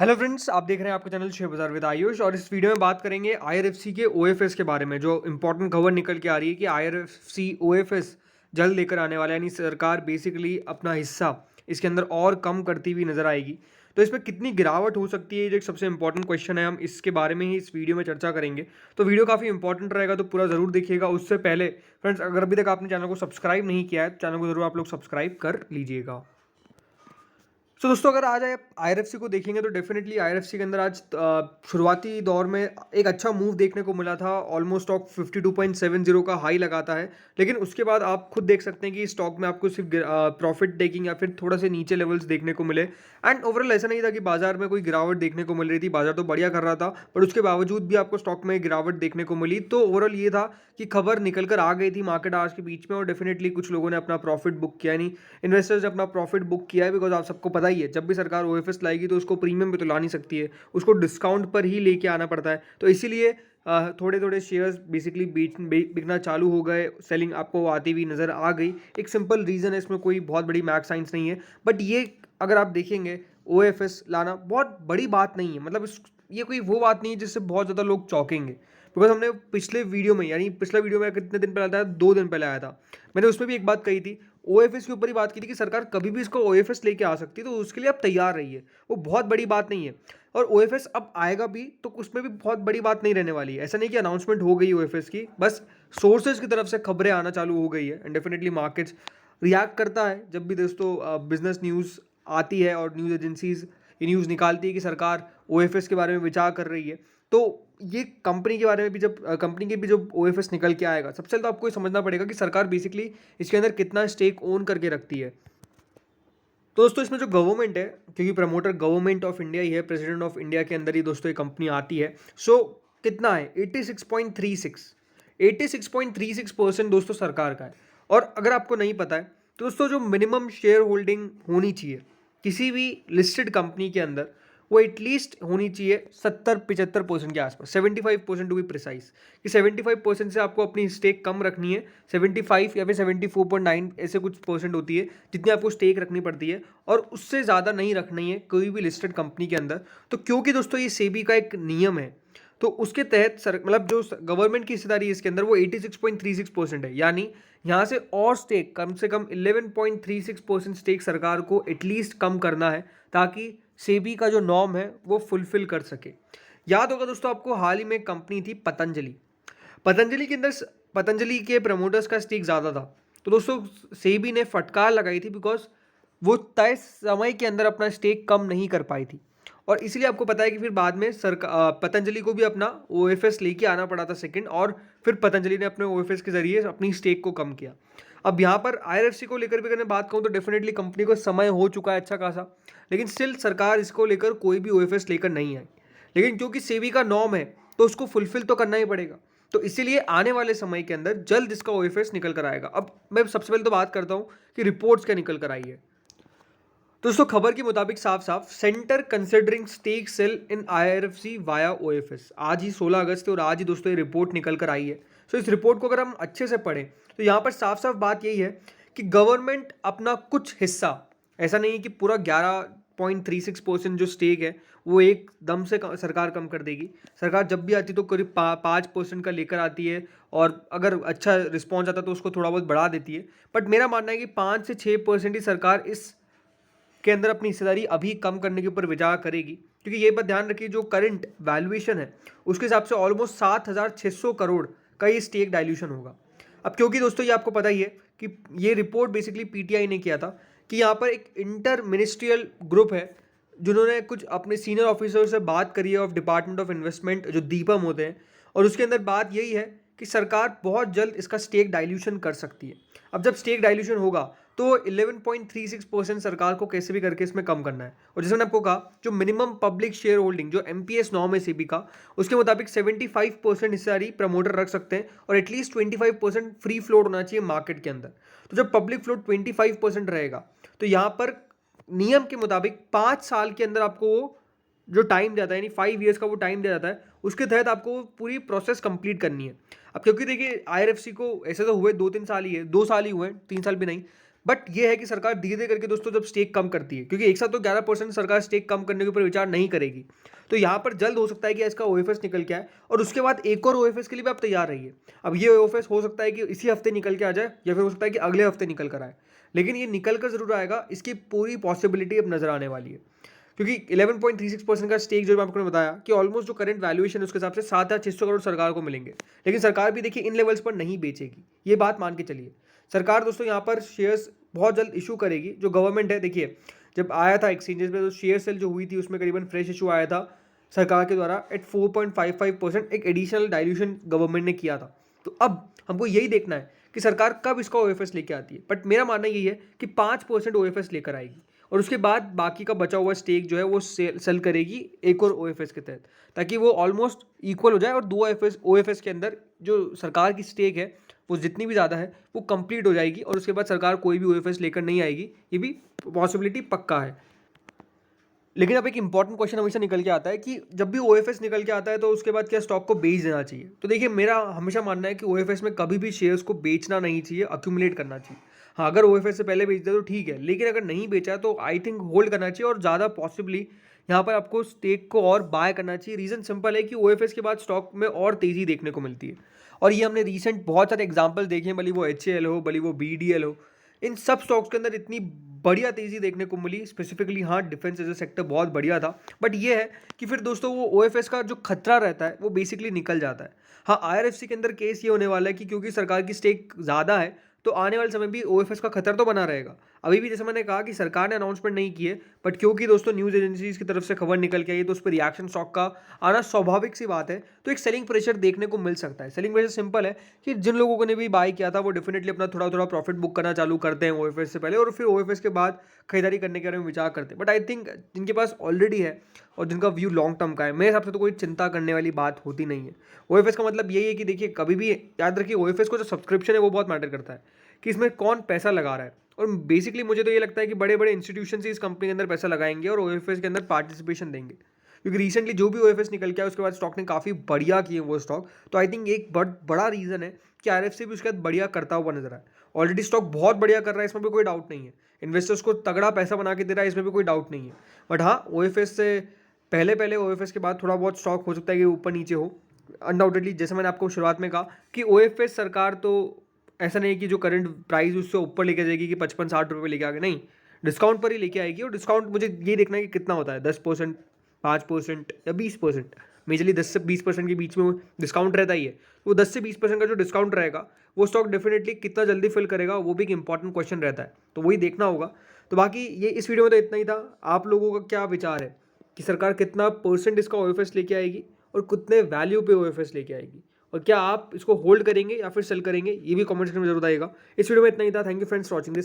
Hello friends, आप देख रहे हैं आपका चैनल शेयर बाजार विद आयुष। और इस वीडियो में बात करेंगे आईआरएफसी के ओएफएस के बारे में। जो इंपॉर्टेंट खबर निकल के आ रही है कि आईआरएफसी ओएफएस जल्द लेकर आने वाला है, यानी सरकार बेसिकली अपना हिस्सा इसके अंदर और कम करती हुई नजर आएगी। तो इसमें कितनी गिरावट हो सकती है, ये जो एक सबसे इंपॉर्टेंट क्वेश्चन है, हम इसके बारे में ही इस वीडियो में चर्चा करेंगे। तो वीडियो काफ़ी इंपॉर्टेंट रहेगा, तो पूरा ज़रूर देखिएगा। उससे पहले फ्रेंड्स, अगर अभी तक आपने चैनल को सब्सक्राइब नहीं किया है तो चैनल को जरूर आप लोग सब्सक्राइब कर लीजिएगा। तो दोस्तों, अगर आज आप आईआरएफसी को देखेंगे तो डेफिनेटली आईआरएफसी के अंदर आज शुरुआती दौर में एक अच्छा मूव देखने को मिला था। ऑलमोस्ट स्टॉक 52.70 का हाई लगाता है, लेकिन उसके बाद आप खुद देख सकते हैं कि स्टॉक में आपको सिर्फ प्रॉफिट टेकिंग या फिर थोड़ा से नीचे लेवल्स देखने को मिले। एंड ओवरऑल ऐसा नहीं था कि बाजार में कोई गिरावट देखने को मिल रही थी, बाजार तो बढ़िया कर रहा था, पर उसके बावजूद भी आपको स्टॉक में गिरावट देखने को मिली। तो ओवरऑल ये था कि खबर निकल कर आ गई थी मार्केट आज के बीच में, और डेफिनेटली कुछ लोगों ने अपना प्रॉफिट बुक किया, यानी इन्वेस्टर्स ने अपना प्रॉफिट बुक किया है। बिकॉज आप सबको पता ही है, जब भी सरकार ओएफएस लाएगी तो उसको प्रीमियम पे तो ला नहीं सकती है, उसको डिस्काउंट पर ही लेके आना पड़ता है। तो इसीलिए थोड़े थोड़े शेयर्स बेसिकली बिकना चालू हो गए, सेलिंग आपको आती हुई नज़र आ गई। एक सिंपल रीज़न है, इसमें कोई बहुत बड़ी मैथ साइंस नहीं है। बट ये अगर आप देखेंगे, ओएफएस लाना बहुत बड़ी बात नहीं है। मतलब ये कोई वो बात नहीं है जिससे बहुत ज़्यादा लोग चौंकेंगे। बिकॉज हमने पिछले वीडियो में, यानी पिछला वीडियो में कितने दिन पहले आया था, 2 दिन पहले आया था, मैंने उसमें भी एक बात कही थी, ओएफएस के ऊपर ही बात की थी कि सरकार कभी भी इसको ओएफएस लेके आ सकती है, तो उसके लिए आप तैयार रहिए। वो बहुत बड़ी बात नहीं है। और ओएफएस अब आएगा भी तो उसमें भी बहुत बड़ी बात नहीं रहने वाली है। ऐसा नहीं कि अनाउंसमेंट हो गई ओएफएस की, बस सोर्सेज की तरफ से खबरें आना चालू हो गई है। एंड डेफिनेटली मार्केट्स रिएक्ट करता है जब भी दोस्तों बिजनेस न्यूज़ आती है और न्यूज़ एजेंसीज ये न्यूज़ निकालती है कि सरकार ओएफएस के बारे में विचार कर रही है। तो ये कंपनी के बारे में भी, जब कंपनी के भी जब ओएफएस निकल के आएगा, सबसे पहले तो आपको ये समझना पड़ेगा कि सरकार बेसिकली इसके अंदर कितना स्टेक ओन करके रखती है। तो दोस्तों, इसमें जो गवर्नमेंट है, क्योंकि प्रमोटर गवर्नमेंट ऑफ इंडिया ही है, प्रेसिडेंट ऑफ इंडिया के अंदर ही दोस्तों ये कंपनी आती है। सो कितना है, 86.36% दोस्तों सरकार का है। और अगर आपको नहीं पता है तो दोस्तों, जो मिनिमम शेयर होल्डिंग होनी चाहिए किसी भी लिस्टेड कंपनी के अंदर, वो एटलीस्ट होनी चाहिए 70-75% के आसपास, 75% टू बी प्रिसाइज। कि 75% से आपको अपनी स्टेक कम रखनी है, 75 या फिर 74.9 ऐसे कुछ परसेंट होती है जितनी आपको स्टेक रखनी पड़ती है, और उससे ज़्यादा नहीं रखनी है कोई भी लिस्टेड कंपनी के अंदर। तो क्योंकि दोस्तों ये सेबी का एक नियम है, तो उसके तहत मतलब जो गवर्नमेंट की हिस्सेदारी है इसके अंदर, वो 86.36% है। यानी यहाँ से और स्टेक कम से कम 11.36% स्टेक सरकार को एटलीस्ट कम करना है, ताकि सेबी का जो नॉर्म है वो फुलफिल कर सके। याद होगा दोस्तों आपको, हाल ही में कंपनी थी पतंजलि। पतंजलि के अंदर पतंजलि के प्रमोटर्स का स्टेक ज़्यादा था। तो दोस्तों, सेबी ने फटकार लगाई थी, बिकॉज वो तय समय के अंदर अपना स्टेक कम नहीं कर पाई थी। और इसलिए आपको पता है कि फिर बाद में सरकार पतंजलि को भी अपना ओएफएस लेके आना पड़ा था सेकंड, और फिर पतंजलि ने अपने ओएफएस के जरिए अपनी स्टेक को कम किया। अब यहाँ पर आईआरएफसी को लेकर भी अगर मैं बात कहूँ तो डेफिनेटली कंपनी को समय हो चुका है अच्छा खासा, लेकिन स्टिल सरकार इसको लेकर कोई भी ओएफएस लेकर नहीं आई। लेकिन क्योंकि सेबी का नॉर्म है, तो उसको फुलफिल तो करना ही पड़ेगा। तो इसीलिए आने वाले समय के अंदर जल्द इसका ओएफएस निकल कर आएगा। अब मैं सबसे पहले तो बात करता हूँ कि रिपोर्ट्स क्या निकल कर आई है। तो दोस्तों, खबर के मुताबिक साफ साफ, सेंटर कंसिडरिंग स्टेक सेल इन आईआरएफसी वाया ओएफएस। आज ही 16 अगस्त है और आज ही दोस्तों ये रिपोर्ट निकल कर आई है। सो इस रिपोर्ट को अगर हम अच्छे से पढ़ें तो यहाँ पर साफ साफ बात यही है कि गवर्नमेंट अपना कुछ हिस्सा, ऐसा नहीं है कि पूरा 11.36% जो स्टेक है वो एकदम से सरकार कम कर देगी। सरकार जब भी आती तो करीब 5% का लेकर आती है, और अगर अच्छा रिस्पॉन्स आता तो उसको थोड़ा बहुत बढ़ा देती है। बट मेरा मानना है कि 5 से 6% ही सरकार इस के अंदर अपनी हिस्सेदारी अभी कम करने के ऊपर विचार करेगी। क्योंकि ये बात ध्यान रखिए, जो करंट वैल्यूएशन है उसके हिसाब से ऑलमोस्ट 7,600 करोड़ का ये स्टेक डाइल्यूशन होगा। अब क्योंकि दोस्तों ये आपको पता ही है कि ये रिपोर्ट बेसिकली पीटीआई ने किया था, कि यहाँ पर एक इंटर मिनिस्ट्रियल ग्रुप है जिन्होंने कुछ अपने सीनियर ऑफिसर से बात करी है ऑफ डिपार्टमेंट ऑफ इन्वेस्टमेंट, जो दीपम होते हैं, और उसके अंदर बात यही है कि सरकार बहुत जल्द इसका स्टेक डाइल्यूशन कर सकती है। अब जब स्टेक डाइल्यूशन होगा तो 11.36% सरकार को कैसे भी करके इसमें कम करना है। और जैसे मैंने आपको कहा, जो मिनिमम पब्लिक शेयर होल्डिंग, जो एमपीएस नॉर्म है सेबी का, उसके मुताबिक 75% हिस्सेदारी प्रमोटर रख सकते हैं, और एटलीस्ट 25% फ्री फ्लोट होना चाहिए मार्केट के अंदर। तो जब पब्लिक फ्लोट 25% रहेगा, तो यहाँ पर नियम के मुताबिक 5 साल के अंदर आपको वो जो टाइम दिया जाता है, यानी 5 ईयर्स का वो टाइम दिया जाता है, उसके तहत आपको पूरी प्रोसेस कंप्लीट करनी है। अब क्योंकि देखिए, आईआरएफसी को ऐसे तो हुए 2-3 साल ही है, 2 साल ही हुए, 3 साल भी नहीं, बट ये है कि सरकार धीरे धीरे करके दोस्तों जब स्टेक कम करती है, क्योंकि एक साथ तो 11% सरकार स्टेक कम करने के ऊपर विचार नहीं करेगी, तो यहाँ पर जल्द हो सकता है कि इसका ओएफएस निकल के आए और उसके बाद एक और ओएफएस के लिए भी आप तैयार रहिए। अब ये ओएफएस हो सकता है कि इसी हफ्ते निकल के आ जाए या फिर हो सकता है कि अगले हफ्ते निकल कर आए, लेकिन ये निकल कर जरूर आएगा, इसकी पूरी पॉसिबिलिटी अब नजर आने वाली है। क्योंकि 11.36% का स्टेक जो मैं आपको बताया कि ऑलमोस्ट जो करंट वैल्यूएशन है उसके हिसाब से 7,600 करोड़ सरकार को मिलेंगे, लेकिन सरकार भी देखिए इन लेवल्स पर नहीं बेचेगी, ये बात मान के चलिए। सरकार दोस्तों यहाँ पर शेयर्स बहुत जल्द इशू करेगी। जो गवर्नमेंट है देखिए, जब आया था एक्सचेंजेस में तो शेयर सेल जो हुई थी उसमें करीबन फ्रेश इशू आया था सरकार के द्वारा एट 4.55%, एक एडिशनल डाइल्यूशन गवर्नमेंट ने किया था। तो अब हमको यही देखना है कि सरकार कब इसका ओएफएस लेके आती है, बट मेरा मानना यही है कि 5% ओएफएस लेकर आएगी और उसके बाद बाकी का बचा हुआ स्टेक जो है वो सेल करेगी एक और ओएफएस के तहत, ताकि वो ऑलमोस्ट इक्वल हो जाए और दो ओएफएस के अंदर जो सरकार की स्टेक है वो जितनी भी ज़्यादा है वो कंप्लीट हो जाएगी और उसके बाद सरकार कोई भी ओएफएस लेकर नहीं आएगी, ये भी पॉसिबिलिटी पक्का है। लेकिन अब एक इंपॉर्टेंट क्वेश्चन हमेशा निकल के आता है कि जब भी ओएफएस निकल के आता है तो उसके बाद क्या स्टॉक को बेच देना चाहिए। तो देखिए मेरा हमेशा मानना है कि ओएफएस में कभी भी शेयर्स को बेचना नहीं चाहिए, अक्यूमुलेट करना चाहिए। हाँ, अगर ओएफएस से पहले बेच दे तो ठीक है, लेकिन अगर नहीं बेचा तो आई थिंक होल्ड करना चाहिए और ज़्यादा पॉसिबली यहाँ पर आपको स्टेक को और बाय करना चाहिए। रीज़न सिंपल है कि ओएफएस के बाद स्टॉक में और तेज़ी देखने को मिलती है और ये हमने रिसेंट बहुत सारे एग्जाम्पल देखे हैं, भले वो HAL हो, भले वो BDL हो, इन सब स्टॉक्स के अंदर इतनी बढ़िया तेज़ी देखने को मिली। स्पेसिफिकली हाँ, डिफेंस एज ए सेक्टर बहुत बढ़िया था, बट ये है कि फिर दोस्तों वो ओएफएस का जो खतरा रहता है वो बेसिकली निकल जाता है। हाँ, IRFC के अंदर केस ये होने वाला है कि क्योंकि सरकार की स्टेक ज़्यादा है तो आने वाले समय भी ओएफएस का खतरा तो बना रहेगा। अभी भी जैसे मैंने कहा कि सरकार ने अनाउंसमेंट नहीं की है, बट क्योंकि दोस्तों न्यूज़ एजेंसीज की तरफ से खबर निकल के आई तो उस पर रिएक्शन स्टॉक का आना स्वाभाविक सी बात है, तो एक सेलिंग प्रेशर देखने को मिल सकता है। सेलिंग प्रेशर सिंपल है कि जिन लोगों ने भी बाय किया था वो डेफिनेटली अपना थोड़ा थोड़ा प्रॉफिट बुक करना चालू करते हैं ओएफएस से पहले और फिर ओएफएस के बाद खरीदारी करने के बारे में विचार करते हैं। बट आई थिंक जिनके पास ऑलरेडी है और जिनका व्यू लॉन्ग टर्म का है, मेरे हिसाब से तो कोई चिंता करने वाली बात होती नहीं है। ओएफएस का मतलब यही है कि देखिए कभी भी याद रखिए ओएफएस को जो सब्सक्रिप्शन है वो बहुत मैटर करता है कि इसमें कौन पैसा लगा रहा है। और बेसिकली मुझे तो ये लगता है कि बड़े बड़े इंस्टीट्यूशन ही इस कंपनी के अंदर पैसा लगाएंगे और ओएफएस के अंदर पार्टिसिपेशन देंगे, क्योंकि रिसेंटली जो भी ओएफएस निकल के आया उसके बाद स्टॉक ने काफ़ी बढ़िया किए वो स्टॉक। तो आई थिंक एक बड़ा रीज़न है कि आरएफसी भी उसके बाद बढ़िया करता हुआ नजर आया। ऑलरेडी स्टॉक बहुत बढ़िया कर रहा है, इसमें भी कोई डाउट नहीं है। इन्वेस्टर्स को तगड़ा पैसा बना के दे रहा है, इसमें भी कोई डाउट नहीं है। बट हाँ, ओएफएस से पहले ओएफएस के बाद थोड़ा बहुत स्टॉक हो सकता है कि ऊपर नीचे हो अनडाउटेडली। जैसे मैंने आपको शुरुआत में कहा कि ओएफएस सरकार तो ऐसा नहीं है कि जो करंट प्राइस उससे ऊपर लेके जाएगी कि 55-60 रुपये लेके आगे, नहीं, डिस्काउंट पर ही लेके आएगी। और डिस्काउंट मुझे ये देखना है कि कितना होता है, 10%, 5% या 20%। मेजरली 10 से 20% के बीच में डिस्काउंट रहता ही है। वो 10 से 20% का जो डिस्काउंट रहेगा वो स्टॉक डेफिनेटली कितना जल्दी फिल करेगा वो भी एक इंपॉर्टेंट क्वेश्चन रहता है, तो वही देखना होगा। तो बाकी ये इस वीडियो में तो इतना ही था। आप लोगों का क्या विचार है कि सरकार कितना % इसका ओएफएस लेके आएगी और कितने वैल्यू पे ओएफएस लेके आएगी, और क्या आप इसको होल्ड करेंगे या फिर सेल करेंगे, ये भी कमेंट सेक्शन में जरूर आएगा। इस वीडियो में इतना ही था। Thank you friends for watching this.